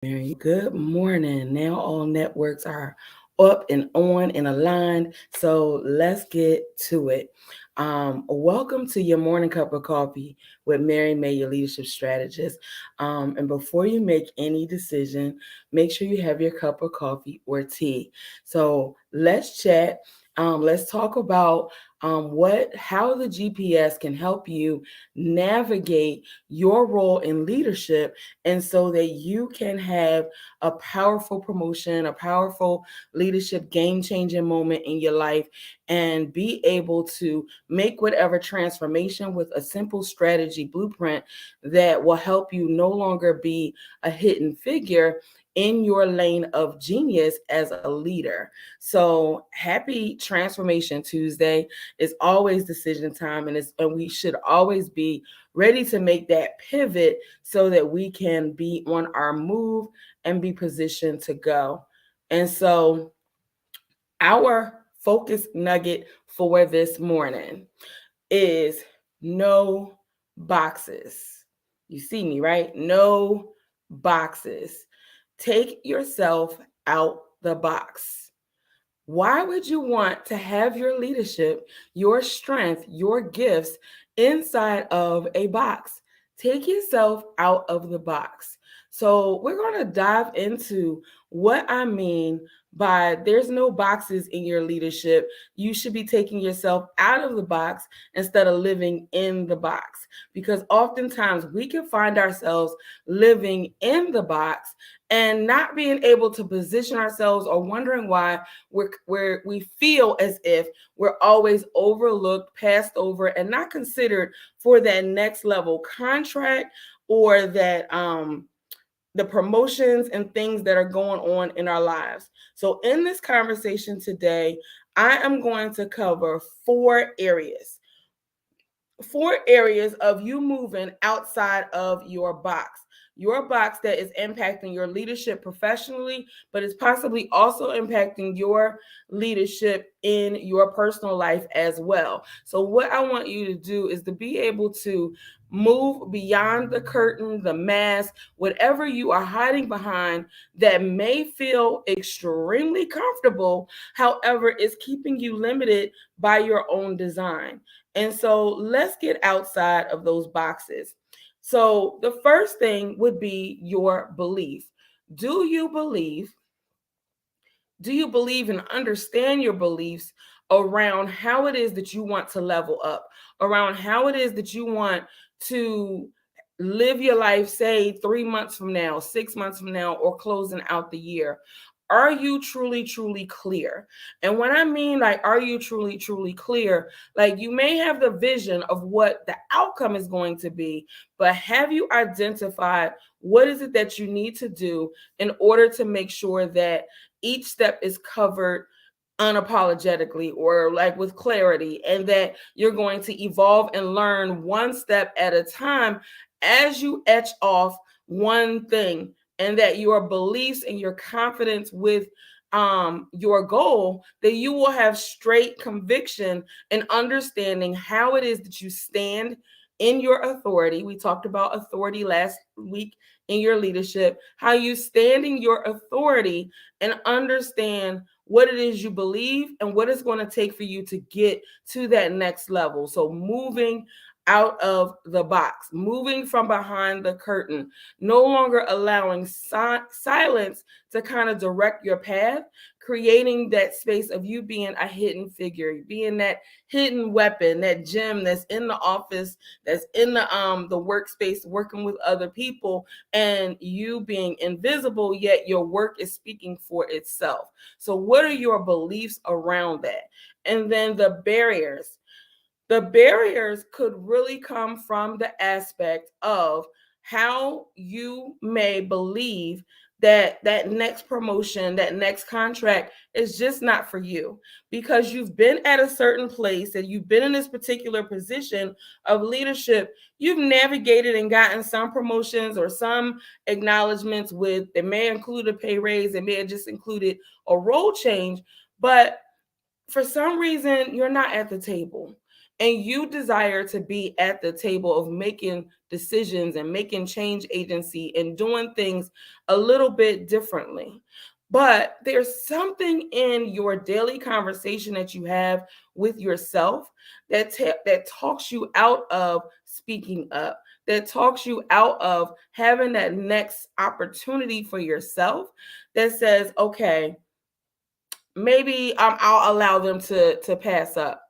Mary, good morning. Now all networks are up and on and aligned. So let's get to it. Welcome to your morning cup of coffee with Mary May, your leadership strategist. And before you make any decision, make sure you have your cup of coffee or tea. So let's chat. Let's talk about how the GPS can help you navigate your role in leadership, and so that you can have a powerful promotion, a powerful leadership game changing moment in your life, and be able to make whatever transformation with a simple strategy blueprint that will help you no longer be a hidden figure in your lane of genius as a leader. So happy Transformation Tuesday. It's always decision time, and we should always be ready to make that pivot so that we can be on our move and be positioned to go. And so, our focus nugget for this morning is no boxes. You see me, right? No boxes. Take yourself out the box. Why would you want to have your leadership, your strength, your gifts inside of a box? Take yourself out of the box. So, we're going to dive into what I mean by there's no boxes in your leadership. You should be taking yourself out of the box instead of living in the box. Because oftentimes we can find ourselves living in the box and not being able to position ourselves, or wondering why we feel as if we're always overlooked, passed over, and not considered for that next level contract, or that the promotions and things that are going on in our lives. So in this conversation today, I am going to cover four areas of you moving outside of your box that is impacting your leadership professionally, but is possibly also impacting your leadership in your personal life as well. So what I want you to do is to be able to move beyond the curtain, the mask, whatever you are hiding behind that may feel extremely comfortable, however, is keeping you limited by your own design. And so let's get outside of those boxes. So the first thing would be your belief. Do you believe? Do you believe and understand your beliefs around how it is that you want to level up, around how it is that you want to live your life, say 3 months from now, 6 months from now, or closing out the year? Are you truly, truly clear? And when I mean, like, are you truly, truly clear? Like, you may have the vision of what the outcome is going to be, but have you identified what is it that you need to do in order to make sure that each step is covered unapologetically, or like with clarity, and that you're going to evolve and learn one step at a time as you etch off one thing, and that your beliefs and your confidence with your goal, that you will have straight conviction and understanding how it is that you stand in your authority. We talked about authority last week in your leadership, how you stand in your authority and understand what it is you believe and what it's going to take for you to get to that next level. So moving out of the box, moving from behind the curtain, no longer allowing silence to kind of direct your path, creating that space of you being a hidden figure, being that hidden weapon, that gem that's in the office, that's in the workspace, working with other people, and you being invisible, yet your work is speaking for itself. So what are your beliefs around that? And then the barriers. The barriers could really come from the aspect of how you may believe that that next promotion, that next contract is just not for you, because you've been at a certain place and you've been in this particular position of leadership. You've navigated and gotten some promotions or some acknowledgments with, it may include a pay raise, it may have just included a role change, but for some reason you're not at the table. and you desire to be at the table of making decisions and making change agency and doing things a little bit differently. But there's something in your daily conversation that you have with yourself that talks you out of speaking up, that talks you out of having that next opportunity for yourself, that says, okay, maybe I'll allow them to pass up.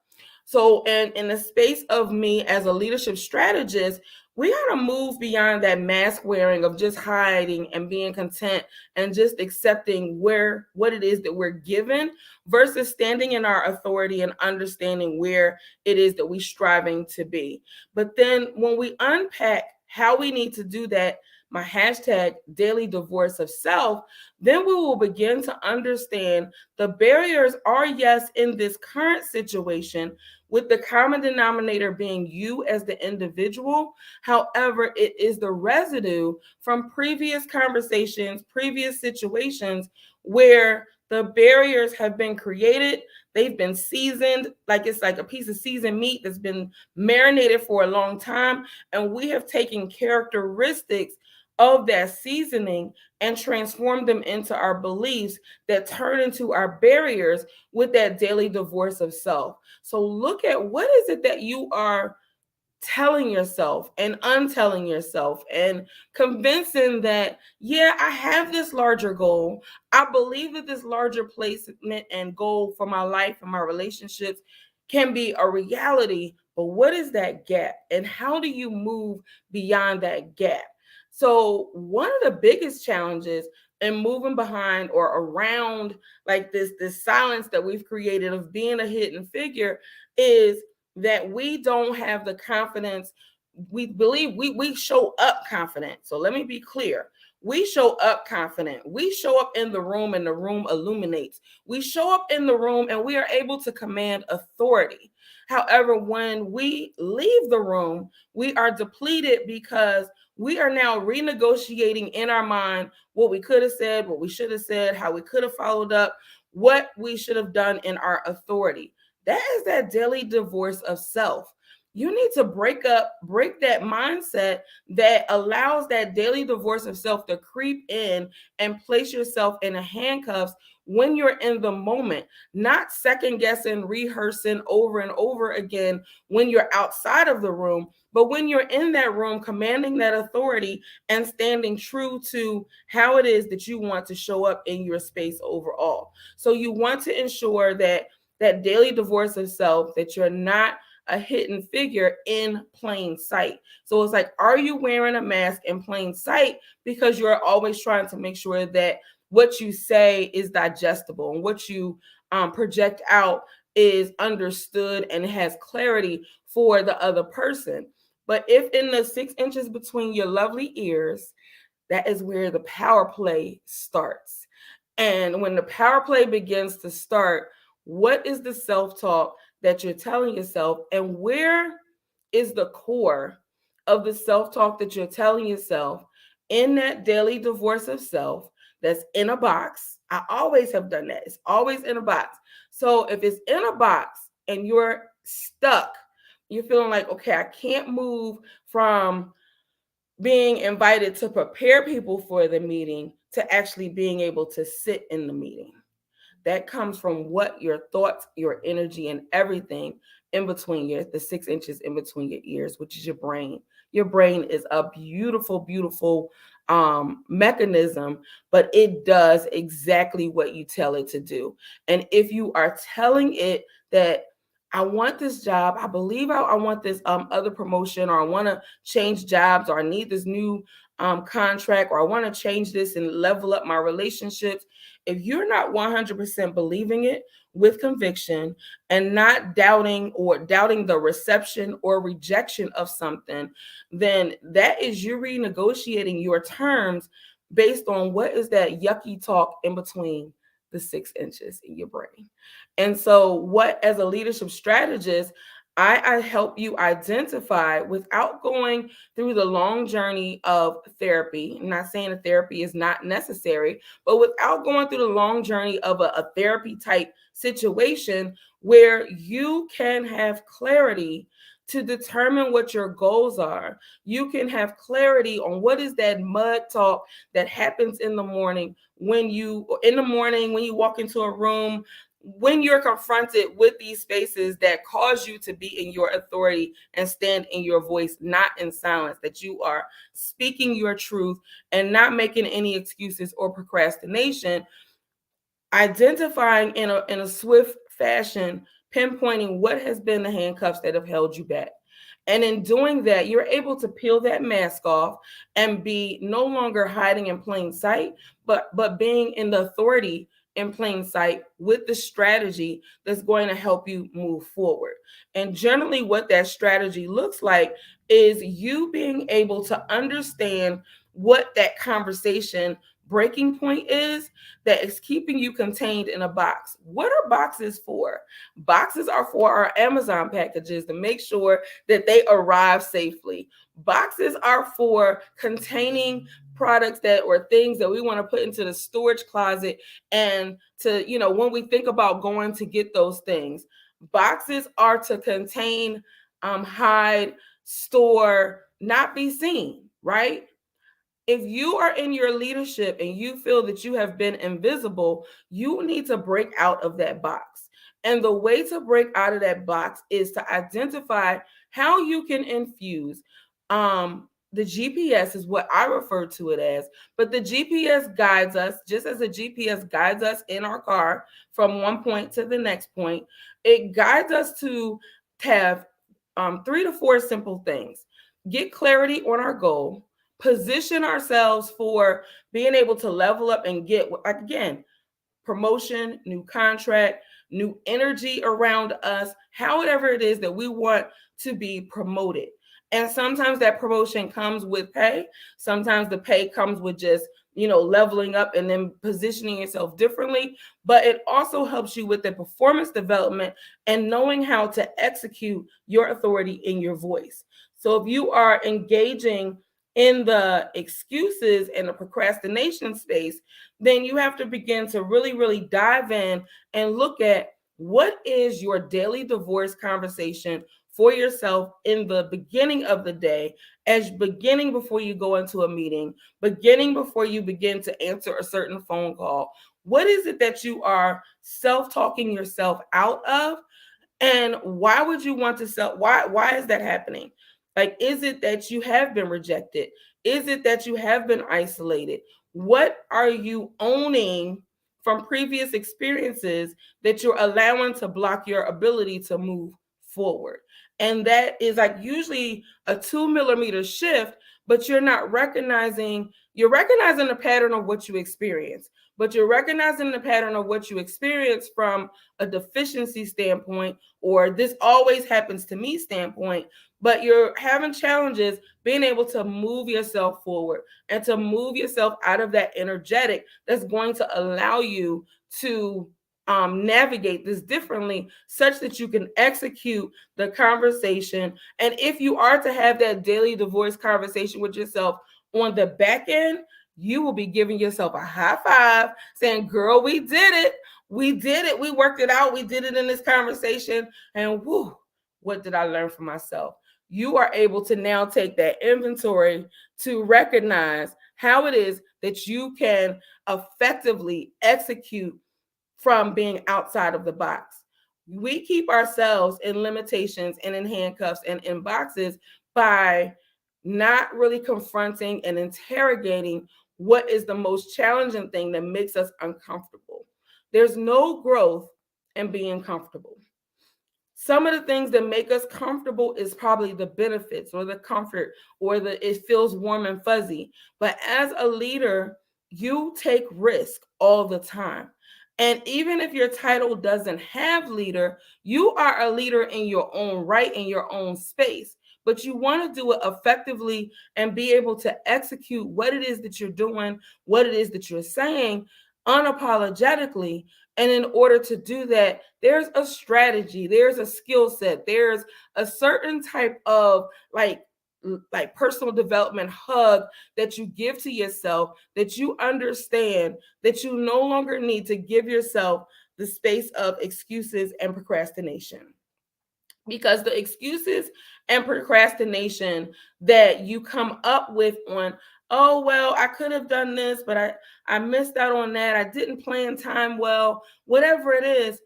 So in the space of me as a leadership strategist, we got to move beyond that mask wearing of just hiding and being content and just accepting what it is that we're given, versus standing in our authority and understanding where it is that we're striving to be. But then when we unpack how we need to do that, my hashtag daily divorce of self, then we will begin to understand the barriers are, yes, in this current situation, with the common denominator being you as the individual. However, it is the residue from previous conversations, previous situations where the barriers have been created. They've been seasoned, like it's like a piece of seasoned meat that's been marinated for a long time. And we have taken characteristics of that seasoning and transformed them into our beliefs that turn into our barriers with that daily divorce of self. So look at what is it that you are telling yourself and untelling yourself and convincing that, yeah, I have this larger goal. I believe that this larger placement and goal for my life and my relationships can be a reality. But what is that gap? And how do you move beyond that gap? So one of the biggest challenges in moving behind or around like this silence that we've created of being a hidden figure is that we don't have the confidence. We believe we show up confident. So let me be clear. We show up confident. We show up in the room and the room illuminates. We show up in the room and we are able to command authority. However, when we leave the room, we are depleted because we are now renegotiating in our mind what we could have said, what we should have said, how we could have followed up, what we should have done in our authority. That is that daily divorce of self. You need to break that mindset that allows that daily divorce of self to creep in and place yourself in the handcuffs when you're in the moment, not second guessing, rehearsing over and over again when you're outside of the room, but when you're in that room, commanding that authority and standing true to how it is that you want to show up in your space overall. So you want to ensure that daily divorce of self, that you're not a hidden figure in plain sight. So it's like, are you wearing a mask in plain sight because you're always trying to make sure that what you say is digestible and what you project out is understood and has clarity for the other person? But if in the 6 inches between your lovely ears, that is where the power play starts. And when the power play begins to start, what is the self-talk that you're telling yourself? And where is the core of the self-talk that you're telling yourself in that daily divorce of self that's in a box? I always have done that. It's always in a box. So if it's in a box and you're stuck, you're feeling like, okay, I can't move from being invited to prepare people for the meeting to actually being able to sit in the meeting. That comes from what your thoughts, your energy, and everything in between the 6 inches in between your ears, which is your brain. Your brain is a beautiful, beautiful mechanism, but it does exactly what you tell it to do. And if you are telling it that I want this job, I believe I want this other promotion, or I want to change jobs, or I need this new contract, or I want to change this and level up my relationships. If you're not 100% believing it with conviction and not doubting the reception or rejection of something, then that is you renegotiating your terms based on what is that yucky talk in between the 6 inches in your brain. And so, what as a leadership strategist, I help you identify without going through the long journey of therapy. I'm not saying that therapy is not necessary, but without going through the long journey of a therapy type situation, where you can have clarity to determine what your goals are. You can have clarity on what is that mud talk that happens in the morning when you walk into a room, when you're confronted with these spaces that cause you to be in your authority and stand in your voice, not in silence, that you are speaking your truth and not making any excuses or procrastination, identifying in a swift fashion, pinpointing what has been the handcuffs that have held you back. And in doing that, you're able to peel that mask off and be no longer hiding in plain sight, but being in the authority in plain sight with the strategy that's going to help you move forward. And generally, what that strategy looks like is you being able to understand what that conversation breaking point is that is keeping you contained in a box. What are boxes for? Boxes are for our Amazon packages to make sure that they arrive safely. Boxes are for containing products that or things that we want to put into the storage closet and to, when we think about going to get those things. Boxes are to contain, hide, store, not be seen, right? If you are in your leadership and you feel that you have been invisible, you need to break out of that box. And the way to break out of that box is to identify how you can infuse. The GPS is what I refer to it as, but the GPS guides us, just as the GPS guides us in our car from one point to the next point. It guides us to have 3 to 4 simple things: get clarity on our goal, position ourselves for being able to level up and get, again, promotion, new contract, new energy around us, however it is that we want to be promoted. And sometimes that promotion comes with pay. Sometimes the pay comes with just, leveling up and then positioning yourself differently. But it also helps you with the performance development and knowing how to execute your authority in your voice. So if you are engaging in the excuses and the procrastination space, then you have to begin to really, really dive in and look at what is your daily divorce conversation for yourself in the beginning of the day, as beginning before you go into a meeting, beginning before you begin to answer a certain phone call. What is it that you are self-talking yourself out of? And why would you want to sell? Why is that happening? Like, is it that you have been rejected? Is it that you have been isolated? What are you owning from previous experiences that you're allowing to block your ability to move forward? And that is like usually a 2 millimeter shift, but you're recognizing the pattern of what you experience, but you're recognizing the pattern of what you experience from a deficiency standpoint, or this always happens to me standpoint, but you're having challenges being able to move yourself forward and to move yourself out of that energetic that's going to allow you to navigate this differently, such that you can execute the conversation. And if you are to have that daily divorce conversation with yourself on the back end, you will be giving yourself a high five saying, girl, we did it. We did it. We worked it out. We did it in this conversation. And whoo, what did I learn from myself? You are able to now take that inventory to recognize how it is that you can effectively execute from being outside of the box. We keep ourselves in limitations and in handcuffs and in boxes by not really confronting and interrogating what is the most challenging thing that makes us uncomfortable. There's no growth in being comfortable. Some of the things that make us comfortable is probably the benefits or the comfort or it feels warm and fuzzy. But as a leader, you take risk all the time. And even if your title doesn't have leader, you are a leader in your own right, in your own space. But you want to do it effectively and be able to execute what it is that you're doing, what it is that you're saying unapologetically. And in order to do that, there's a strategy, there's a skill set, there's a certain type of like like personal development hug that you give to yourself, that you understand that you no longer need to give yourself the space of excuses and procrastination. Because the excuses and procrastination that you come up with on, oh well, I could have done this, but I missed out on that, I didn't plan time well, whatever it is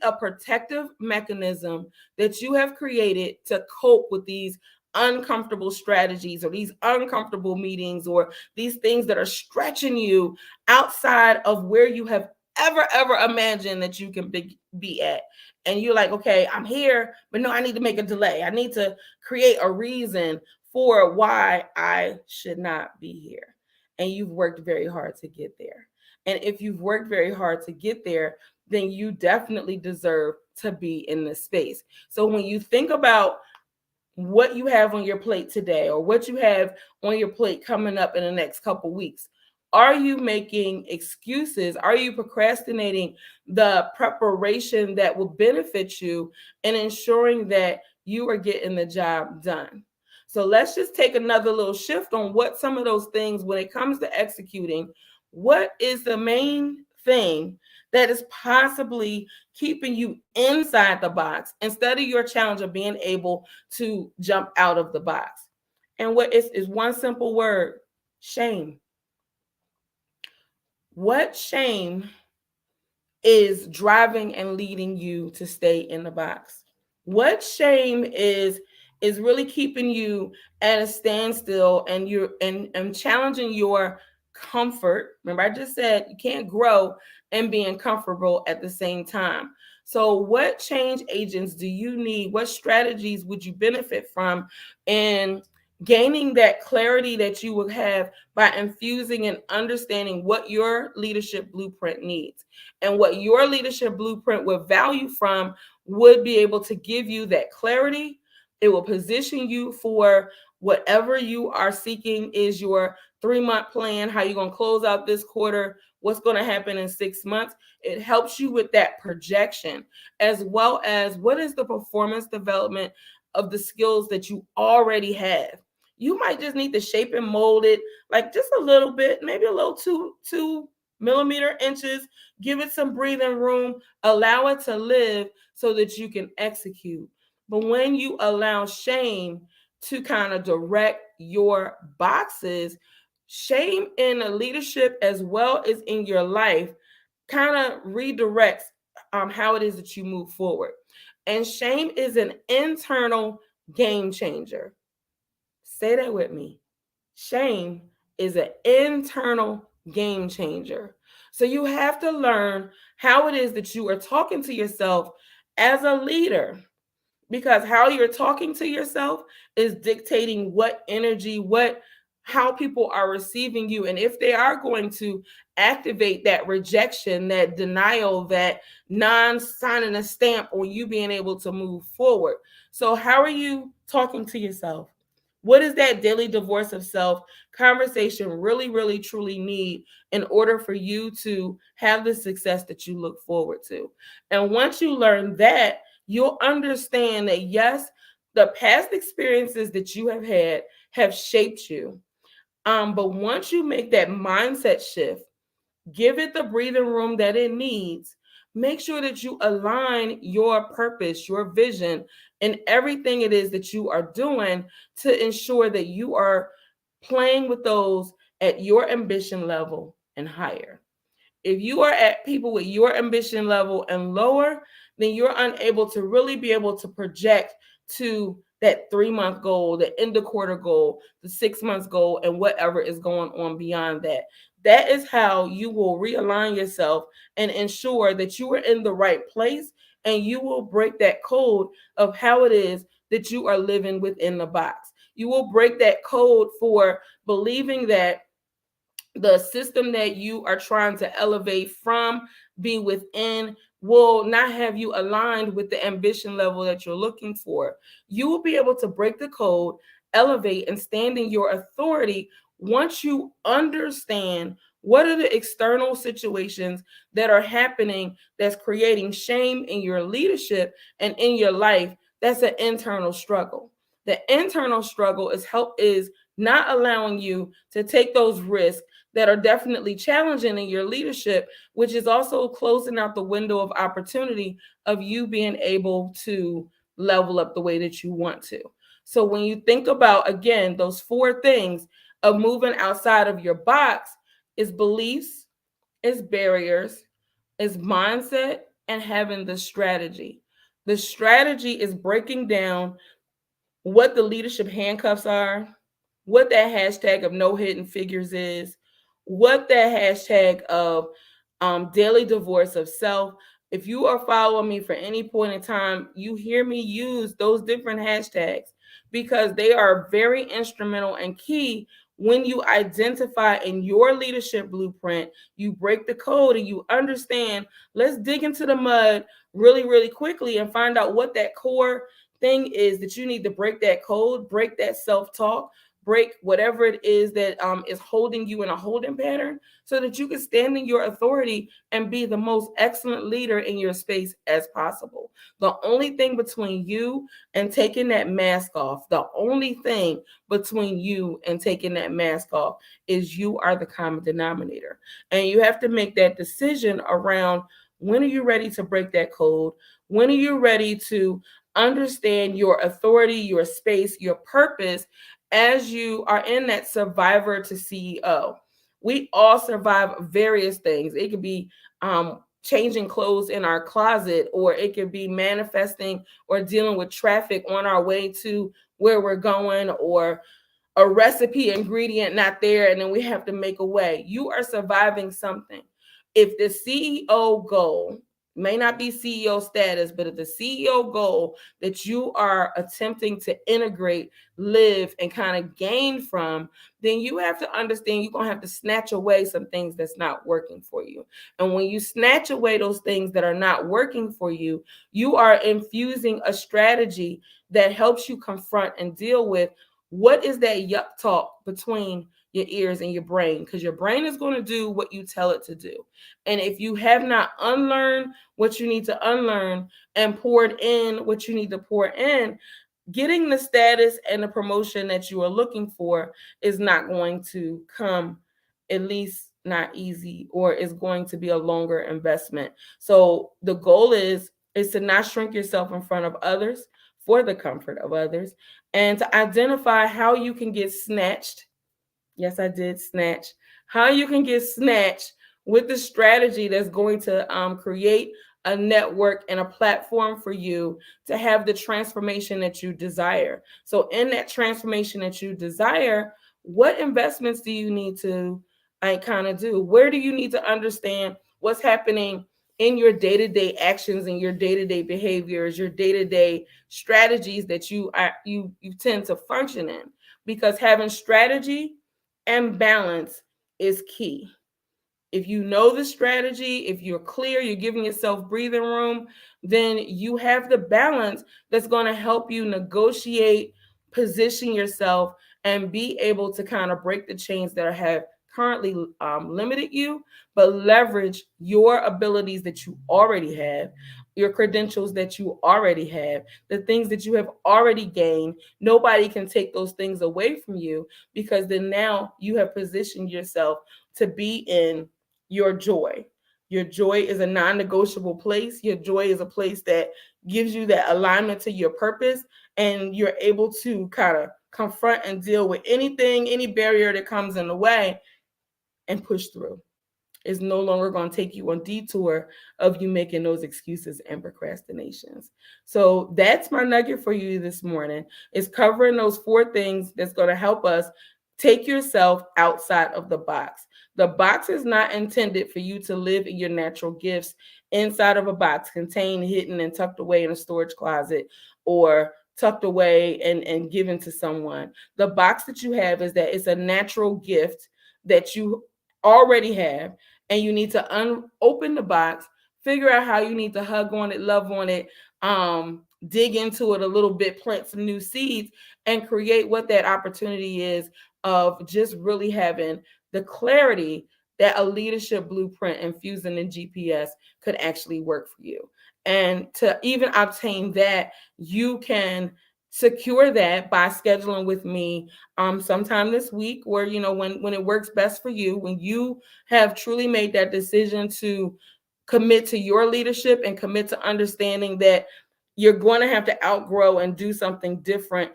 a protective mechanism that you have created to cope with these uncomfortable strategies or these uncomfortable meetings or these things that are stretching you outside of where you have ever imagined that you can be at. And you're like, okay, I'm here, but no, I need to make a delay. I need to create a reason for why I should not be here. And you've worked very hard to get there. And if you've worked very hard to get there, then you definitely deserve to be in this space. So when you think about what you have on your plate today or what you have on your plate coming up in the next couple weeks, are you making excuses? Are you procrastinating the preparation that will benefit you and ensuring that you are getting the job done? So let's just take another little shift on what some of those things, when it comes to executing, what is the main thing that is possibly keeping you inside the box instead of your challenge of being able to jump out of the box? And what is one simple word: shame. What shame is driving and leading you to stay in the box? What shame is really keeping you at a standstill and you're and challenging your comfort? Remember, I just said you can't grow and being comfortable at the same time. So what change agents do you need? What strategies would you benefit from in gaining that clarity that you would have by infusing and understanding what your leadership blueprint needs? And what your leadership blueprint would value from would be able to give you that clarity. It will position you for whatever you are seeking is your 3-month plan, how you're going to close out this quarter, what's going to happen in 6 months. It helps you with that projection, as well as what is the performance development of the skills that you already have. You might just need to shape and mold it like just a little bit, maybe a little two millimeter inches. Give it some breathing room, allow it to live so that you can execute. But when you allow shame to kind of direct your boxes, shame in a leadership as well as in your life kind of redirects how it is that you move forward. And shame is an internal game changer. Say that with me. Shame is an internal game changer. So you have to learn how it is that you are talking to yourself as a leader, because how you're talking to yourself is dictating what energy, how people are receiving you, and if they are going to activate that rejection, that denial, that non-signing a stamp on you being able to move forward. So how are you talking to yourself? What is that daily divorce of self conversation really truly need in order for you to have the success that you look forward to? And once you learn that, you'll understand that yes, the past experiences that you have had have shaped you. But once you make that mindset shift, give it the breathing room that it needs, make sure that you align your purpose, your vision, and everything it is that you are doing to ensure that you are playing with those at your ambition level and higher. If you are at people with your ambition level and lower, then you're unable to really be able to project to that 3-month goal, the end of quarter goal, the 6 months goal, and whatever is going on beyond that. That is how you will realign yourself and ensure that you are in the right place, and you will break that code of how it is that you are living within the box. You will break that code for believing that the system that you are trying to elevate from, be within, will not have you aligned with the ambition level that you're looking for. You will be able to break the code, elevate, and stand in your authority once you understand what are the external situations that are happening that's creating shame in your leadership and in your life. That's an internal struggle. The internal struggle is not allowing you to take those risks that are definitely challenging in your leadership, which is also closing out the window of opportunity of you being able to level up the way that you want to. So when you think about, again, those four things of moving outside of your box, is beliefs, is barriers, is mindset, and having the strategy. The strategy is breaking down what the leadership handcuffs are, what that hashtag of no hidden figures is, what that hashtag of daily divorce of self. If you are following me for any point in time, you hear me use those different hashtags because they are very instrumental and key when you identify in your leadership blueprint, you break the code and you understand. Let's dig into the mud really, really quickly and find out what that core thing is that you need to break that code, break that self-talk, break whatever it is that is holding you in a holding pattern so that you can stand in your authority and be the most excellent leader in your space as possible. The only thing between you and taking that mask off, the only thing between you and taking that mask off is you are the common denominator. And you have to make that decision around, when are you ready to break that code? When are you ready to understand your authority, your space, your purpose as you are in that survivor to CEO? We all survive various things. It could be changing clothes in our closet, or it could be manifesting or dealing with traffic on our way to where we're going, or a recipe ingredient not there, and then we have to make a way. You are surviving something. If the CEO goal may not be CEO status, but if the CEO goal that you are attempting to integrate, live, and kind of gain from, then you have to understand you're going to have to snatch away some things that's not working for you. And when you snatch away those things that are not working for you, you are infusing a strategy that helps you confront and deal with what is that yuck talk between your ears and your brain, because your brain is going to do what you tell it to do. And if you have not unlearned what you need to unlearn and poured in what you need to pour in, getting the status and the promotion that you are looking for is not going to come, at least not easy, or is going to be a longer investment. So the goal is to not shrink yourself in front of others for the comfort of others, and to identify how you can get snatched. Yes, I did snatch. How you can get snatched with the strategy that's going to create a network and a platform for you to have the transformation that you desire. So, in that transformation that you desire, what investments do you need to kind of do? Where do you need to understand what's happening in your day-to-day actions and your day-to-day behaviors, your day-to-day strategies that you tend to function in? Because having strategy and balance is key. If you know the strategy, if you're clear, you're giving yourself breathing room, then you have the balance that's going to help you negotiate, position yourself, and be able to kind of break the chains that have currently limited you, but leverage your abilities that you already have, your credentials that you already have, the things that you have already gained. Nobody can take those things away from you, because then now you have positioned yourself to be in your joy. Your joy is a non-negotiable place. Your joy is a place that gives you that alignment to your purpose, and you're able to kind of confront and deal with anything, any barrier that comes in the way, and push through. It's no longer going to take you on detour of you making those excuses and procrastinations. So that's my nugget for you this morning, is covering those four things that's going to help us take yourself outside of the box. The box is not intended for you to live in your natural gifts inside of a box, contained, hidden, and tucked away in a storage closet, or tucked away and given to someone. The box that you have is that it's a natural gift that you already have, and you need to open the box, figure out how you need to hug on it, love on it, dig into it a little bit, plant some new seeds, and create what that opportunity is of just really having the clarity that a leadership blueprint infusing in GPS could actually work for you. And to even obtain that, you can secure that by scheduling with me sometime this week, where when it works best for you, when you have truly made that decision to commit to your leadership and commit to understanding that you're going to have to outgrow and do something different,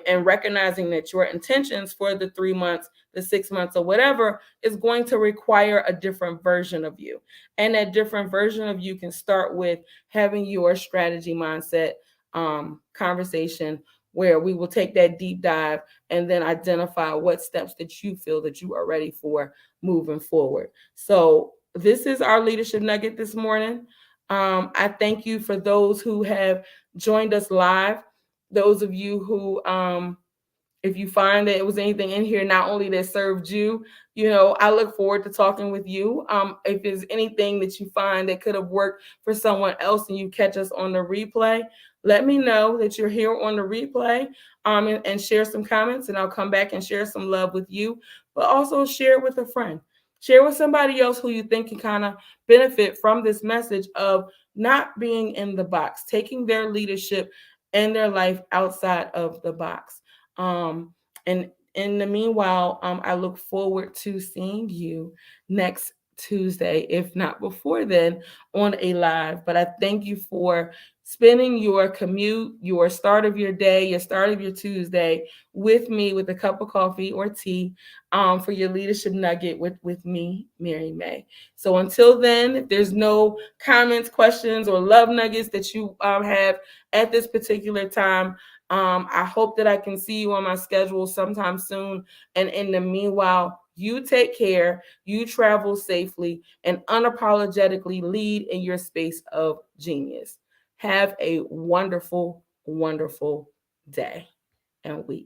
and recognizing that your intentions for the 3 months, the 6 months, or whatever is going to require a different version of you. And that different version of you can start with having your strategy mindset conversation, where we will take that deep dive and then identify what steps that you feel that you are ready for moving forward. So this is our leadership nugget this morning. I thank you for those who have joined us live. Those of you who if you find that it was anything in here not only that served you, I look forward to talking with you. If there's anything that you find that could have worked for someone else and you catch us on the replay, let me know that you're here on the replay, and share some comments, and I'll come back and share some love with you. But also share with a friend. Share with somebody else who you think can kind of benefit from this message of not being in the box, taking their leadership and their life outside of the box. And in the meanwhile, I look forward to seeing you next Tuesday, if not before then, on a live. But I thank you for spending your commute, your start of your day, your start of your Tuesday with me, with a cup of coffee or tea, for your leadership nugget with me, Mary May. So until then, if there's no comments, questions, or love nuggets that you have at this particular time, I hope that I can see you on my schedule sometime soon. And in the meanwhile, you take care, you travel safely, and unapologetically lead in your space of genius. Have a wonderful, wonderful day and week.